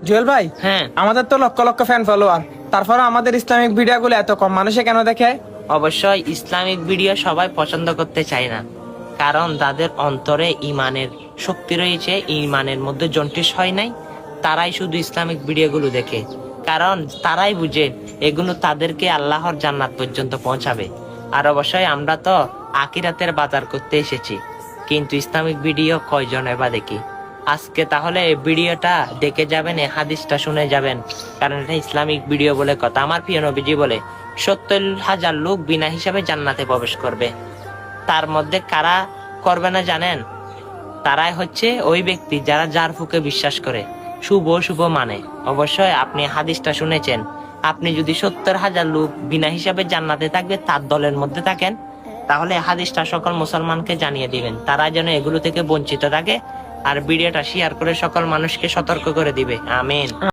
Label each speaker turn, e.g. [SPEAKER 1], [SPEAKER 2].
[SPEAKER 1] জুয়েল ভাই,
[SPEAKER 2] হ্যাঁ,
[SPEAKER 1] আমাদের তো লক্ষ লক্ষ ফ্যান ফলোয়ার, তারপরে আমাদের ইসলামিক ভিডিওগুলো এত কম মানুষে কেন দেখে?
[SPEAKER 2] অবশ্যই ইসলামিক ভিডিও সবাই পছন্দ করতে চায় না, কারণ তাদের অন্তরে ইমানের শক্তি রয়েছে, ইমানের মধ্যে জন্টিস হয় নাই। তারাই শুধু ইসলামিক ভিডিওগুলো দেখে, কারণ তারাই বুঝে এগুলো তাদেরকে আল্লাহর জান্নাত পর্যন্ত পৌঁছাবে। আর অবশ্যই আমরা তো আখিরাতের বাজার করতে এসেছি, কিন্তু ইসলামিক ভিডিও কয়জনে বা দেখি। আজকে তাহলে এই ভিডিওটা দেখে যাবেন, এই হাদিসটা শুনে যাবেন, কারণ এটা ইসলামিক ভিডিও বলে কথা। আমার প্রিয় নবীজি বলে 70,000 লোক বিনা হিসাবে জান্নাতে প্রবেশ করবে। তার মধ্যে কারা করবে না জানেন? তারাই হচ্ছে ওই ব্যক্তি যারা যার ফুকে বিশ্বাস করে, শুভ শুভ মানে। অবশ্যই আপনি হাদিসটা শুনেছেন, আপনি যদি 70,000 লোক বিনা হিসাবে জান্নাতে থাকবে তার দলের মধ্যে থাকেন, তাহলে হাদিসটা সকল মুসলমানকে জানিয়ে দিবেন, তারা যেন এগুলো থেকে বঞ্চিত থাকে। আর ভিডিওটা শেয়ার করে সকল মানুষকে সতর্ক করে দিবে। আমিন।